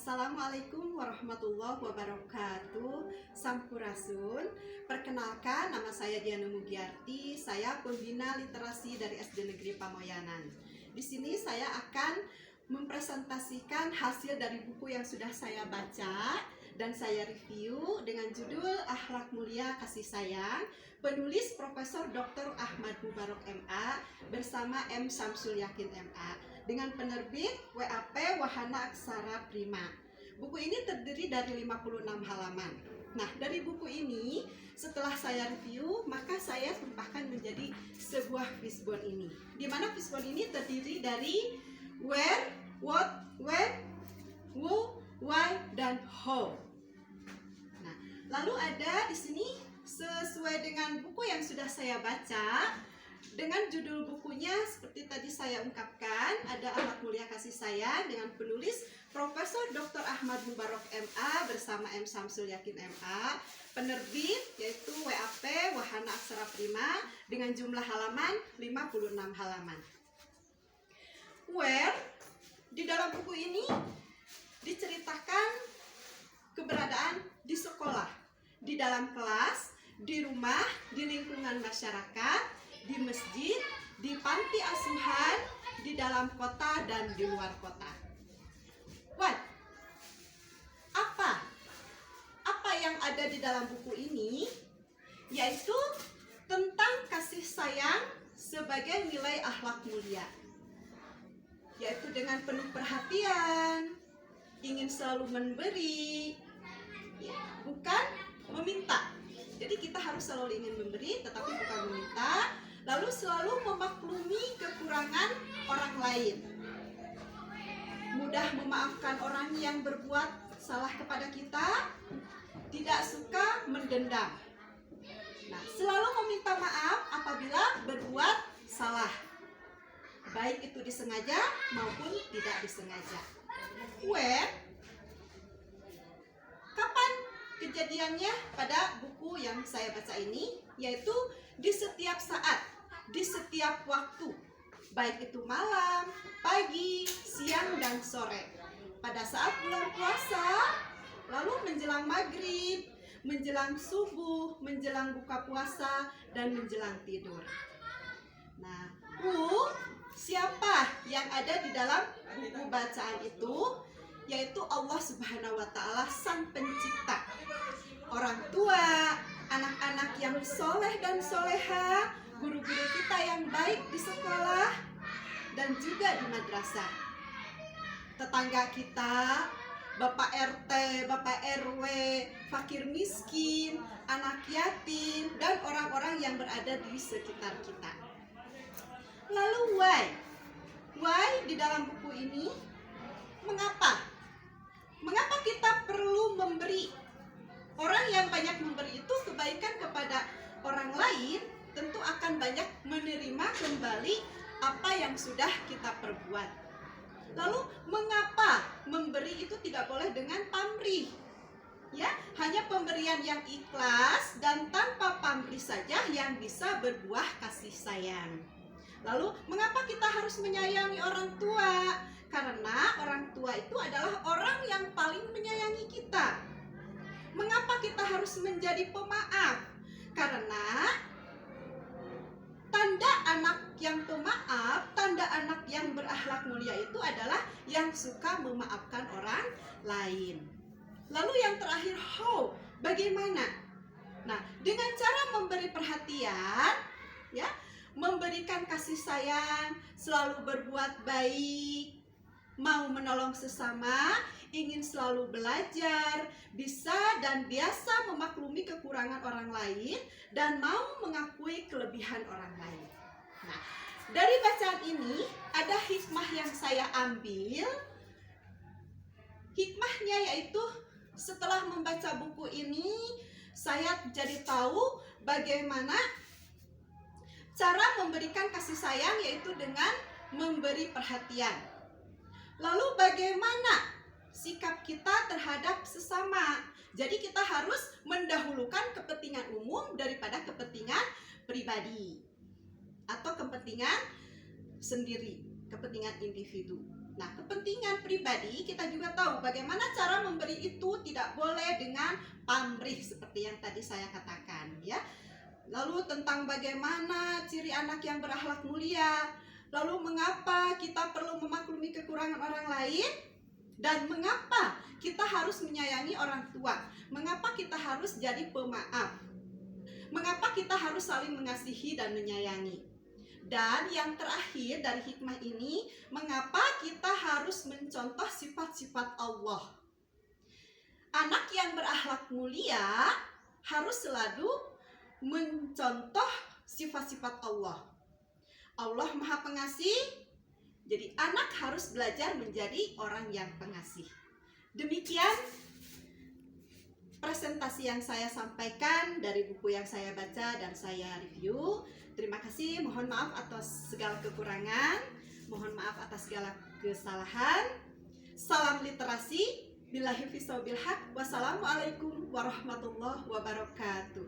Assalamualaikum warahmatullahi wabarakatuh. Sampurasun. Perkenalkan, nama saya Diana Mugiarti. Saya pembina literasi dari SD Negeri Pamoyanan. Di sini saya akan mempresentasikan hasil dari buku yang sudah saya baca dan saya review dengan judul Akhlak Mulia Kasih Sayang, penulis Profesor Dr. Ahmad Mubarok MA bersama M. Samsul Yakin MA, dengan penerbit WAP Wahana Aksara Prima. Buku ini terdiri dari 56 halaman. Nah, dari buku ini setelah saya review, maka saya tumpahkan menjadi sebuah fishbone ini. Di mana fishbone ini terdiri dari where, what, when, who, why, dan how. Nah, lalu ada di sini sesuai dengan buku yang sudah saya baca, dengan judul bukunya seperti tadi saya ungkapkan, ada Akhlak Mulia Kasih Sayang dengan penulis Profesor Dr. Ahmad Mubarok MA bersama M. Samsul Yakin MA, penerbit yaitu WAP Wahana Aksara Prima dengan jumlah halaman 56 halaman. Where, di dalam buku ini diceritakan keberadaan di sekolah, di dalam kelas, di rumah, di lingkungan masyarakat, di masjid, di panti asuhan, di dalam kota dan di luar kota. What? Apa yang ada di dalam buku ini? Yaitu tentang kasih sayang sebagai nilai akhlak mulia. Yaitu dengan penuh perhatian, ingin selalu memberi, bukan meminta. Jadi kita harus selalu ingin memberi tetapi bukan meminta, lalu selalu memaklumi kekurangan orang lain, mudah memaafkan orang yang berbuat salah kepada kita, tidak suka mendendam. Nah, selalu meminta maaf apabila berbuat salah, baik itu disengaja maupun tidak disengaja. Kapan kejadiannya? Pada buku yang saya baca ini, yaitu di setiap saat, di setiap waktu, baik itu malam, pagi, siang, dan sore. Pada saat bulan puasa, lalu menjelang maghrib, menjelang subuh, menjelang buka puasa, dan menjelang tidur. Nah, siapa yang ada di dalam buku bacaan itu? Yaitu Allah Subhanahu wa Ta'ala, Sang Pencipta. Orang tua, anak-anak yang soleh dan soleha, guru-guru kita yang baik di sekolah dan juga di madrasah, tetangga kita, Bapak RT, Bapak RW, fakir miskin, anak yatim, dan orang-orang yang berada di sekitar kita. Lalu why di dalam buku ini? Mengapa kita perlu memberi? Orang yang banyak memberi itu kebaikan kepada orang lain tentu akan banyak menerima kembali apa yang sudah kita perbuat. Lalu mengapa memberi itu tidak boleh dengan pamrih? Ya, hanya pemberian yang ikhlas dan tanpa pamrih saja yang bisa berbuah kasih sayang. Lalu mengapa kita harus menyayangi orang tua? Karena orang tua itu adalah orang yang paling menyayangi kita. Mengapa kita harus menjadi pemaaf? Karena tanda anak yang pemaaf, tanda anak yang berakhlak mulia itu adalah yang suka memaafkan orang lain. Lalu yang terakhir, how? Bagaimana? Nah, dengan cara memberi perhatian, ya, memberikan kasih sayang, selalu berbuat baik, mau menolong sesama, ingin selalu belajar, bisa dan biasa memaklumi kekurangan orang lain, dan mau mengakui kelebihan orang lain. Nah, dari bacaan ini ada hikmah yang saya ambil. Hikmahnya yaitu setelah membaca buku ini, saya jadi tahu bagaimana cara memberikan kasih sayang, yaitu dengan memberi perhatian. Lalu bagaimana sikap kita terhadap sesama? Jadi kita harus mendahulukan kepentingan umum daripada kepentingan pribadi atau kepentingan sendiri, kepentingan individu. Nah, kepentingan pribadi kita juga tahu bagaimana cara memberi itu tidak boleh dengan pamrih seperti yang tadi saya katakan ya. Lalu tentang bagaimana ciri anak yang berakhlak mulia, lalu mengapa kita perlu memaklumi kekurangan orang lain, dan mengapa kita harus menyayangi orang tua, mengapa kita harus jadi pemaaf, mengapa kita harus saling mengasihi dan menyayangi. Dan yang terakhir dari hikmah ini, mengapa kita harus mencontoh sifat-sifat Allah. Anak yang berakhlak mulia harus selalu mencontoh sifat-sifat Allah. Allah Maha Pengasih, jadi anak harus belajar menjadi orang yang pengasih. Demikian presentasi yang saya sampaikan dari buku yang saya baca dan saya review. Terima kasih, mohon maaf atas segala kekurangan, mohon maaf atas segala kesalahan. Salam literasi, billahi fisaubil haq, wassalamualaikum warahmatullahi wabarakatuh.